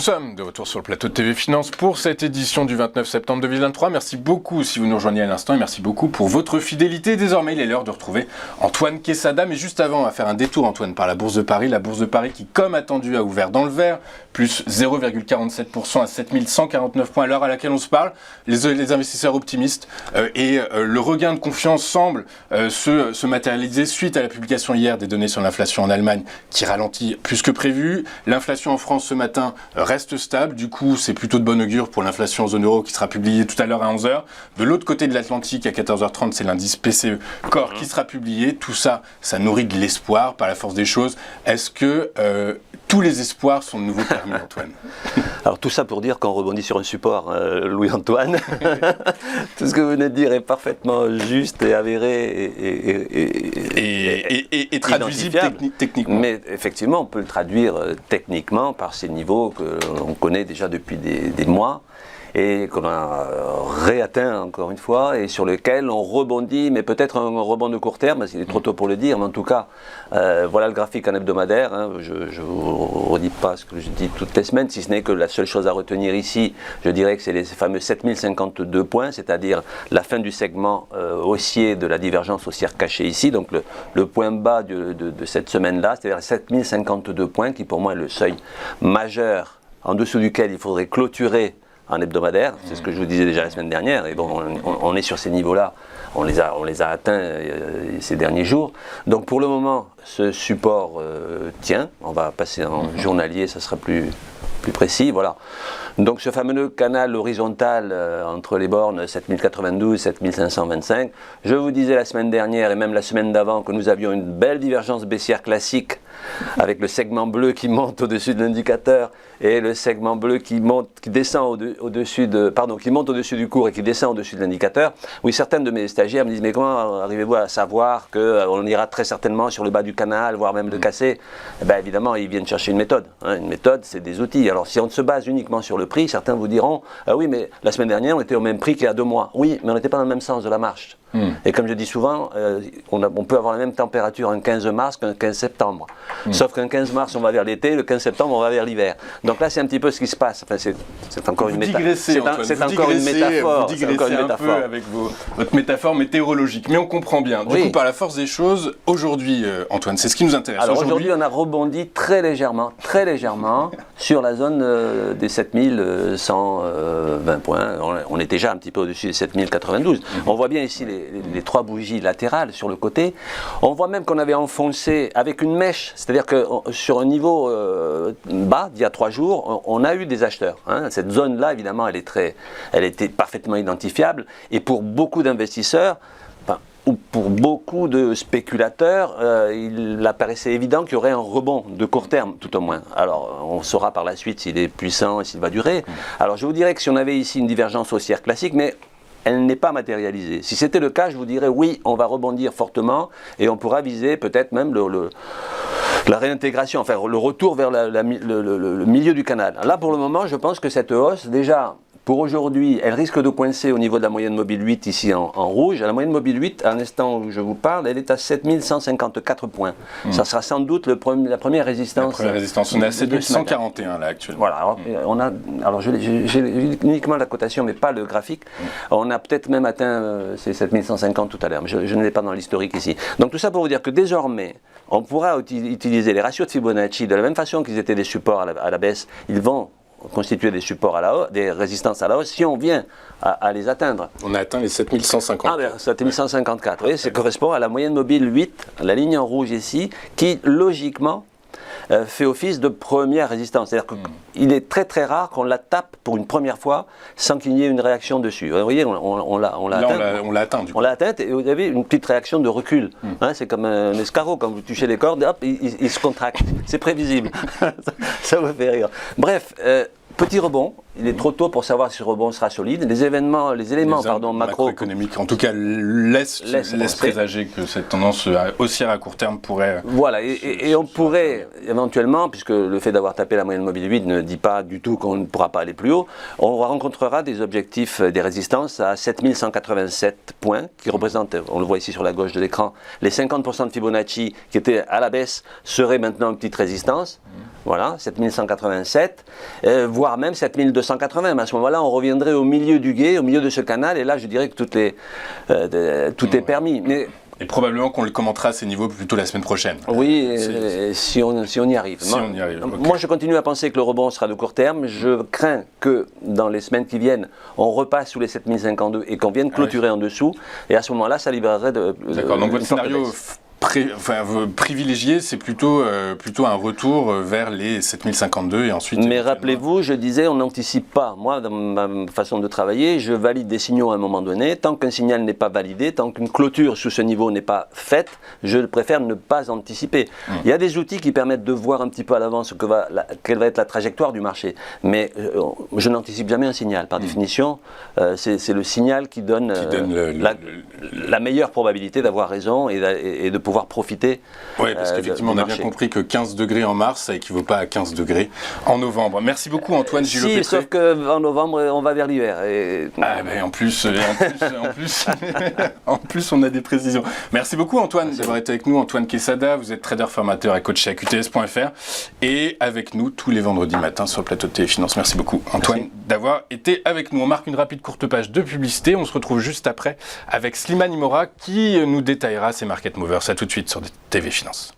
Nous sommes de retour sur le plateau de TV Finance pour cette édition du 29 septembre 2023. Merci beaucoup si vous nous rejoignez à l'instant et merci beaucoup pour votre fidélité. Désormais, il est l'heure de retrouver Antoine Quesada. Mais juste avant, on va faire un détour, Antoine, par la Bourse de Paris. La Bourse de Paris qui, comme attendu, a ouvert dans le vert, plus 0,47% à 7149 points à l'heure à laquelle on se parle. Les investisseurs optimistes et le regain de confiance semble se matérialiser suite à la publication hier des données sur l'inflation en Allemagne qui ralentit plus que prévu. L'inflation en France ce matin reste stable, du coup c'est plutôt de bon augure pour l'inflation en zone euro qui sera publiée tout à l'heure à 11h. De l'autre côté de l'Atlantique à 14h30 c'est l'indice PCE Core qui sera publié. Tout ça, ça nourrit de l'espoir par la force des choses. Est-ce que tous les espoirs sont de nouveau permis, Antoine? Alors tout ça pour dire qu'on rebondit sur un support, Louis-Antoine. Tout ce que vous venez de dire est parfaitement juste et avéré et traduisible techniquement. Mais effectivement, on peut le traduire techniquement par ces niveaux que l'on connaît déjà depuis des mois et qu'on a réatteint encore une fois et sur lequel on rebondit, mais peut-être un rebond de court terme, parce qu'il est trop tôt pour le dire, mais en tout cas, voilà le graphique en hebdomadaire. Hein. Je ne vous redis pas ce que je dis toutes les semaines, si ce n'est que la seule chose à retenir ici, je dirais que c'est les fameux 7052 points, c'est-à-dire la fin du segment haussier de la divergence haussière cachée ici, donc le point bas de cette semaine-là, c'est-à-dire 7052 points, qui pour moi est le seuil majeur en dessous duquel il faudrait clôturer en hebdomadaire, c'est ce que je vous disais déjà la semaine dernière, et bon, on est sur ces niveaux-là, on les a atteints ces derniers jours. Donc pour le moment, ce support tient, on va passer en journalier, ça sera plus précis, voilà. Donc ce fameux canal horizontal entre les bornes 7092 et 7525, je vous disais la semaine dernière et même la semaine d'avant que nous avions une belle divergence baissière classique avec le segment bleu qui monte au-dessus de l'indicateur et le segment bleu qui descend au-dessus du cours et qui descend au-dessus de l'indicateur. Oui, certains de mes stagiaires me disent mais comment arrivez-vous à savoir qu'on ira très certainement sur le bas du canal, voire même le casser? Eh bien évidemment, ils viennent chercher une méthode. Hein. Une méthode, c'est des outils. Alors si on se base uniquement sur le prix, certains vous diront oui, mais la semaine dernière on était au même prix qu'il y a 2 mois. Oui, mais on n'était pas dans le même sens de la marche. Et comme je dis souvent, on peut avoir la même température un 15 mars qu'un 15 septembre. Sauf qu'un 15 mars on va vers l'été, le 15 septembre on va vers l'hiver. Donc là c'est un petit peu ce qui se passe. Enfin, c'est encore une métaphore. C'est encore une métaphore. Vous digressez un peu avec votre métaphore météorologique. Mais on comprend bien. Du coup, par la force des choses, aujourd'hui, Antoine, c'est ce qui nous intéresse. Alors aujourd'hui on a rebondi très légèrement sur la zone des 7120 points. On est déjà un petit peu au-dessus des 7092. On voit bien ici les 3 bougies latérales sur le côté. On voit même qu'on avait enfoncé avec une mèche, c'est-à-dire que sur un niveau bas d'il y a 3 jours, on a eu des acheteurs. Hein. Cette zone-là, évidemment, elle était parfaitement identifiable et pour beaucoup d'investisseurs, ou pour beaucoup de spéculateurs, il apparaissait évident qu'il y aurait un rebond de court terme, tout au moins. Alors, on saura par la suite s'il est puissant et s'il va durer. Alors, je vous dirais que si on avait ici une divergence haussière classique, mais elle n'est pas matérialisée. Si c'était le cas, je vous dirais oui, on va rebondir fortement et on pourra viser peut-être même la réintégration, enfin le retour vers le milieu du canal. Là, pour le moment, je pense que cette hausse, déjà, pour aujourd'hui, elle risque de coincer au niveau de la moyenne mobile 8 ici en rouge. La moyenne mobile 8, à l'instant où je vous parle, elle est à 7154 points. Ça sera sans doute la première résistance. La première résistance, on est à 7141 là actuellement. Voilà, alors j'ai uniquement la cotation mais pas le graphique. On a peut-être même atteint ces 7150 tout à l'heure, mais je ne l'ai pas dans l'historique ici. Donc tout ça pour vous dire que désormais, on pourra utiliser les ratios de Fibonacci de la même façon qu'ils étaient des supports à la baisse. Ils vont constituer des supports à la hausse, des résistances à la hausse, si on vient à les atteindre. On a atteint les 7150. Ah bien, 7154, oui, ça correspond à la moyenne mobile 8, la ligne en rouge ici, qui logiquement fait office de première résistance. C'est-à-dire qu'il est très très rare qu'on la tape pour une première fois sans qu'il y ait une réaction dessus. Vous voyez, on l'a atteint. On l'a atteint, du coup. On l'a atteinte et vous avez une petite réaction de recul. Hein, c'est comme un escargot, quand vous touchez les cordes, hop, il se contracte. C'est prévisible. Ça vous fait rire. Bref, petit rebond il est trop tôt pour savoir si ce rebond sera solide. Les éléments macroéconomiques, en tout cas, laissent présager que cette tendance haussière à court terme pourrait... Voilà, et on pourrait éventuellement, puisque le fait d'avoir tapé la moyenne mobile 8 ne dit pas du tout qu'on ne pourra pas aller plus haut, on rencontrera des objectifs, des résistances à 7187 points, qui représentent, on le voit ici sur la gauche de l'écran, les 50% de Fibonacci qui étaient à la baisse seraient maintenant une petite résistance. Voilà, 7187, voire même 7280. Mais à ce moment-là, on reviendrait au milieu du gué, au milieu de ce canal, et là, je dirais que tout est permis. Mais, et probablement qu'on le commentera à ces niveaux plutôt la semaine prochaine. Oui, si on y arrive. Moi, je continue à penser que le rebond sera de court terme. Je crains que dans les semaines qui viennent, on repasse sous les 7052 et qu'on vienne clôturer en dessous. Et à ce moment-là, ça libérerait de... D'accord, donc votre scénario privilégié, c'est plutôt un retour vers les 7052 et ensuite... Mais rappelez-vous, je disais, on n'anticipe pas. Moi, dans ma façon de travailler, je valide des signaux à un moment donné. Tant qu'un signal n'est pas validé, tant qu'une clôture sous ce niveau n'est pas faite, je préfère ne pas anticiper. Il y a des outils qui permettent de voir un petit peu à l'avance quelle va être la trajectoire du marché. Mais je n'anticipe jamais un signal. Par définition, c'est le signal qui donne, la meilleure probabilité d'avoir raison et de pouvoir profiter. Oui, parce qu'effectivement, on a bien compris que 15 degrés en mars, ça équivaut pas à 15 degrés en novembre. Merci beaucoup, Antoine Gillot-Pétré. Sauf qu'en novembre, on va vers l'hiver. En plus, on a des précisions. Merci beaucoup, Antoine, d'avoir été avec nous. Antoine Quesada, vous êtes trader formateur et coach chez AQTS.fr et avec nous tous les vendredis matins sur le plateau de Téléfinance. Merci beaucoup, Antoine, d'avoir été avec nous. On marque une rapide courte page de publicité. On se retrouve juste après avec Slimane Imora qui nous détaillera ses market movers. À tout de suite sur TV Finance.